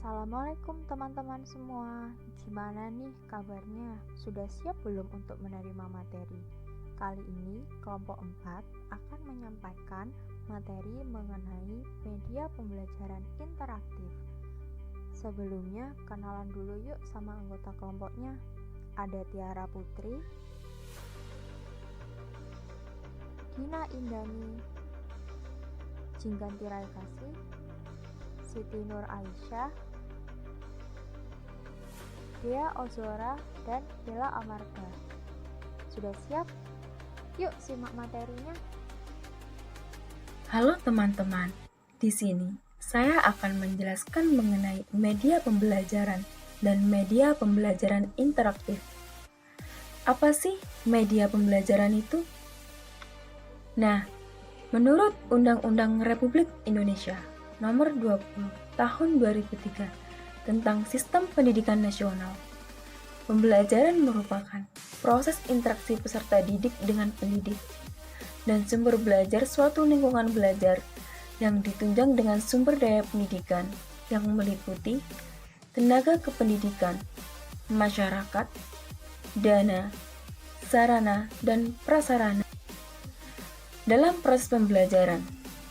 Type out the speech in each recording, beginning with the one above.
Assalamualaikum teman-teman semua. Gimana nih kabarnya? Sudah siap belum untuk menerima materi? Kali ini kelompok 4 akan menyampaikan materi mengenai media pembelajaran interaktif. Sebelumnya kenalan dulu yuk sama anggota kelompoknya. Ada Tiara Putri, Dina Indani, Jingganti Raikasih, Siti Nur Aisyah, Dea Ozora, dan Bella Amarga. Sudah siap? Yuk simak materinya. Halo teman-teman, di sini saya akan menjelaskan mengenai media pembelajaran dan media pembelajaran interaktif. Apa sih media pembelajaran itu? Nah, menurut Undang-Undang Republik Indonesia Nomor 20 Tahun 2003 tentang Sistem Pendidikan Nasional, pembelajaran merupakan proses interaksi peserta didik dengan pendidik dan sumber belajar suatu lingkungan belajar yang ditunjang dengan sumber daya pendidikan yang meliputi tenaga kependidikan, masyarakat, dana, sarana, dan prasarana. Dalam proses pembelajaran,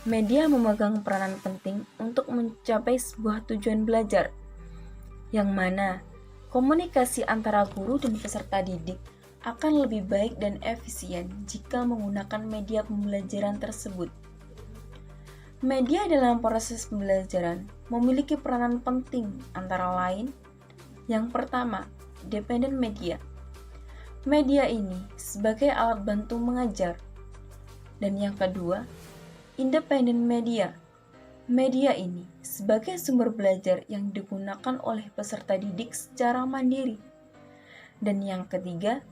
media memegang peranan penting untuk mencapai sebuah tujuan belajar, yang mana komunikasi antara guru dan peserta didik akan lebih baik dan efisien jika menggunakan media pembelajaran tersebut. Media dalam proses pembelajaran memiliki peranan penting antara lain. Yang pertama, dependent media. Media ini sebagai alat bantu mengajar. Dan yang kedua, independent media. Media ini sebagai sumber belajar yang digunakan oleh peserta didik secara mandiri. Dan yang ketiga,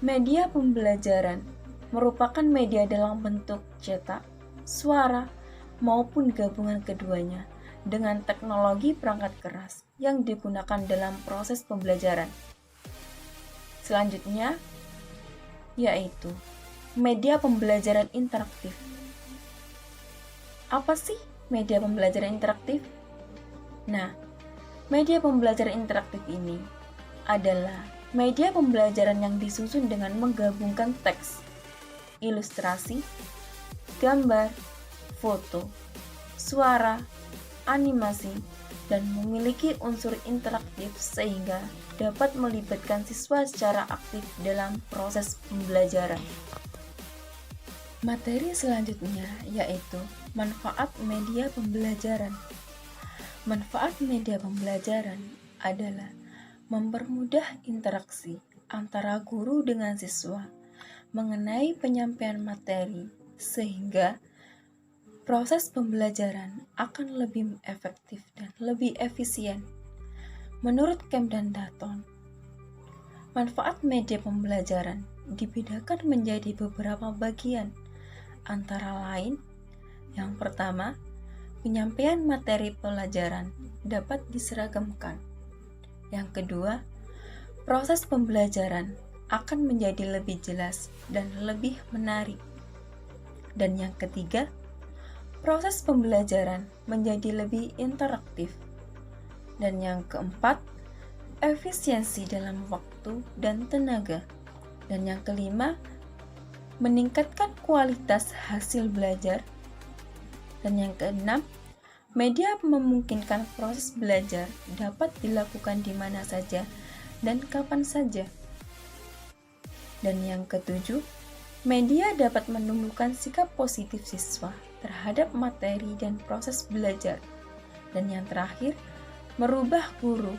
media pembelajaran merupakan media dalam bentuk cetak, suara, maupun gabungan keduanya dengan teknologi perangkat keras yang digunakan dalam proses pembelajaran. Selanjutnya, yaitu media pembelajaran interaktif. Apa sih media pembelajaran interaktif? Nah, media pembelajaran interaktif ini adalah media pembelajaran yang disusun dengan menggabungkan teks, ilustrasi, gambar, foto, suara, animasi, dan memiliki unsur interaktif sehingga dapat melibatkan siswa secara aktif dalam proses pembelajaran. Materi selanjutnya yaitu manfaat media pembelajaran. Manfaat media pembelajaran adalah mempermudah interaksi antara guru dengan siswa mengenai penyampaian materi sehingga proses pembelajaran akan lebih efektif dan lebih efisien. Menurut Kemp dan Daton, manfaat media pembelajaran dibedakan menjadi beberapa bagian. Antara lain, yang pertama, penyampaian materi pelajaran dapat diseragamkan. Yang kedua, proses pembelajaran akan menjadi lebih jelas dan lebih menarik. Dan yang ketiga, proses pembelajaran menjadi lebih interaktif. Dan yang keempat, efisiensi dalam waktu dan tenaga. Dan yang kelima, meningkatkan kualitas hasil belajar. Dan yang keenam, media memungkinkan proses belajar dapat dilakukan di mana saja dan kapan saja. Dan yang ketujuh, media dapat menumbuhkan sikap positif siswa terhadap materi dan proses belajar. Dan yang terakhir, merubah guru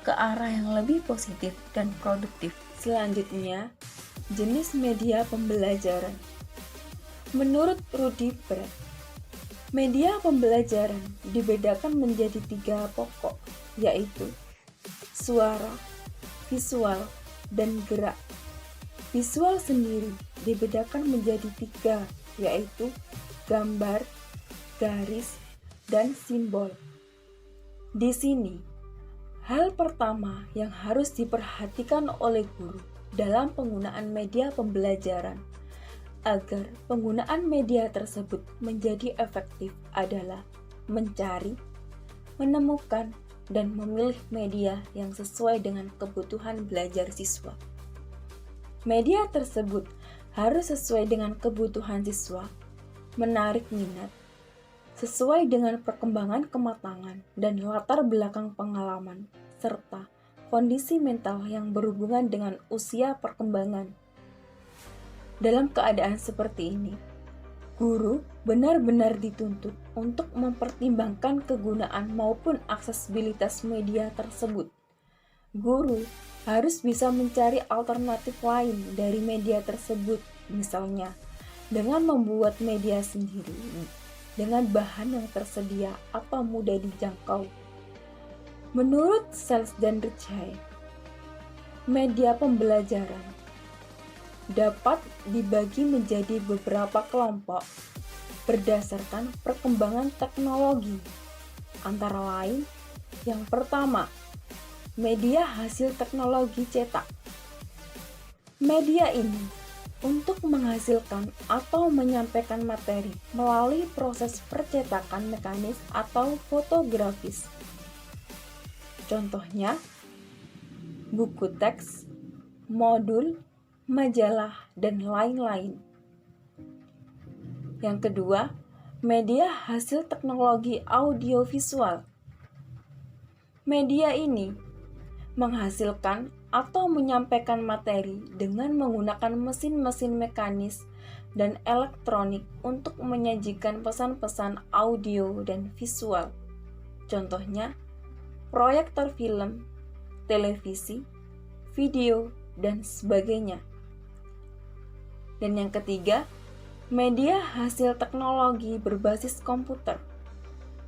ke arah yang lebih positif dan produktif. Selanjutnya, jenis media pembelajaran. Menurut Rudy Brett, media pembelajaran dibedakan menjadi 3 pokok, yaitu suara, visual, dan gerak. Visual sendiri dibedakan menjadi 3, yaitu gambar, garis, dan simbol. Di sini, hal pertama yang harus diperhatikan oleh guru dalam penggunaan media pembelajaran agar penggunaan media tersebut menjadi efektif adalah mencari, menemukan, dan memilih media yang sesuai dengan kebutuhan belajar siswa. Media tersebut harus sesuai dengan kebutuhan siswa, menarik minat, sesuai dengan perkembangan kematangan dan latar belakang pengalaman, serta kondisi mental yang berhubungan dengan usia perkembangan. Dalam keadaan seperti ini, guru benar-benar dituntut untuk mempertimbangkan kegunaan maupun aksesibilitas media tersebut. Guru harus bisa mencari alternatif lain dari media tersebut, misalnya dengan membuat media sendiri dengan bahan yang tersedia atau mudah dijangkau. Menurut Sells dan Ritchie, media pembelajaran dapat dibagi menjadi beberapa kelompok berdasarkan perkembangan teknologi. Antara lain, yang pertama, media hasil teknologi cetak. Media ini untuk menghasilkan atau menyampaikan materi melalui proses percetakan mekanis atau fotografis. Contohnya, buku teks, modul, majalah, dan lain-lain. Yang kedua, media hasil teknologi audiovisual. Media ini menghasilkan atau menyampaikan materi dengan menggunakan mesin-mesin mekanis dan elektronik untuk menyajikan pesan-pesan audio dan visual. Contohnya, proyektor film, televisi, video, dan sebagainya. Dan yang ketiga, media hasil teknologi berbasis komputer.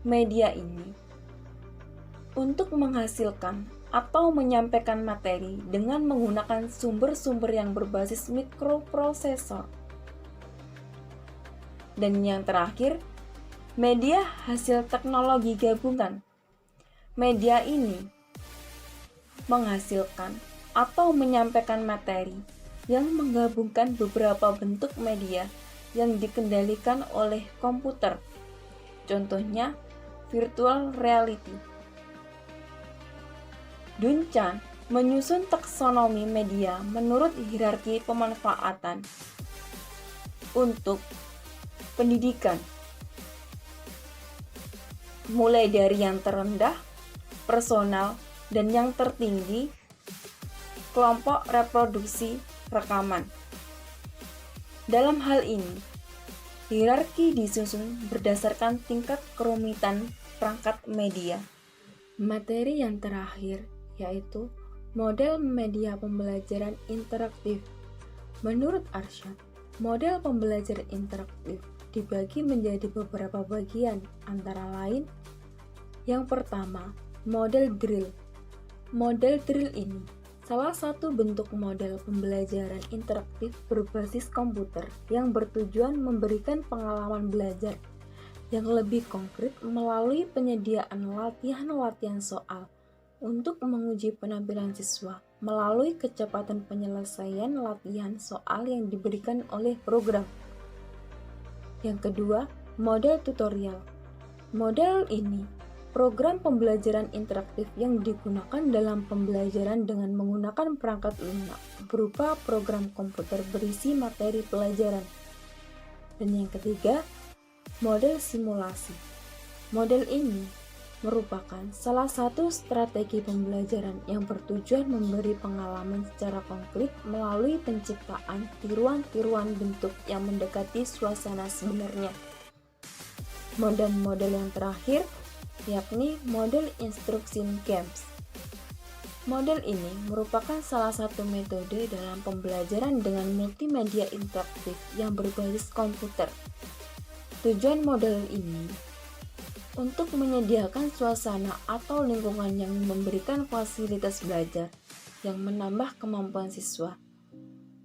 Media ini untuk menghasilkan atau menyampaikan materi dengan menggunakan sumber-sumber yang berbasis mikroprosesor. Dan yang terakhir, media hasil teknologi gabungan. Media ini menghasilkan atau menyampaikan materi yang menggabungkan beberapa bentuk media yang dikendalikan oleh komputer. Contohnya, virtual reality. Duncan menyusun taksonomi media menurut hierarki pemanfaatan untuk pendidikan, mulai dari yang terendah, personal, dan yang tertinggi, kelompok reproduksi rekaman. Dalam hal ini, hierarki disusun berdasarkan tingkat kerumitan perangkat media. Materi yang terakhir yaitu model media pembelajaran interaktif. Menurut Arsyad, model pembelajaran interaktif dibagi menjadi beberapa bagian, antara lain, yang pertama, model drill. Model drill ini salah satu bentuk model pembelajaran interaktif berbasis komputer yang bertujuan memberikan pengalaman belajar yang lebih konkret melalui penyediaan latihan-latihan soal untuk menguji penampilan siswa melalui kecepatan penyelesaian latihan soal yang diberikan oleh program. Yang kedua, model tutorial. Model ini program pembelajaran interaktif yang digunakan dalam pembelajaran dengan menggunakan perangkat lunak berupa program komputer berisi materi pelajaran. Dan yang ketiga, model simulasi. Model ini merupakan salah satu strategi pembelajaran yang bertujuan memberi pengalaman secara konkret melalui penciptaan tiruan-tiruan bentuk yang mendekati suasana sebenarnya. Model yang terakhir yakni model instruction games. Model ini merupakan salah satu metode dalam pembelajaran dengan multimedia interaktif yang berbasis komputer. Tujuan model ini untuk menyediakan suasana atau lingkungan yang memberikan fasilitas belajar yang menambah kemampuan siswa.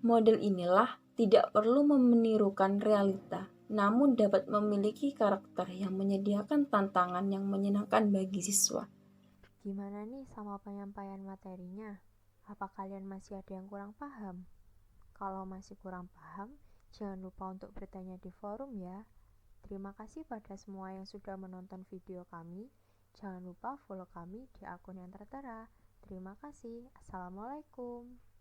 Model inilah tidak perlu menirukan realita, namun dapat memiliki karakter yang menyediakan tantangan yang menyenangkan bagi siswa. Gimana nih sama penyampaian materinya? Apa kalian masih ada yang kurang paham? Kalau masih kurang paham, jangan lupa untuk bertanya di forum ya. Terima kasih pada semua yang sudah menonton video kami. Jangan lupa follow kami di akun yang tertera. Terima kasih. Assalamualaikum.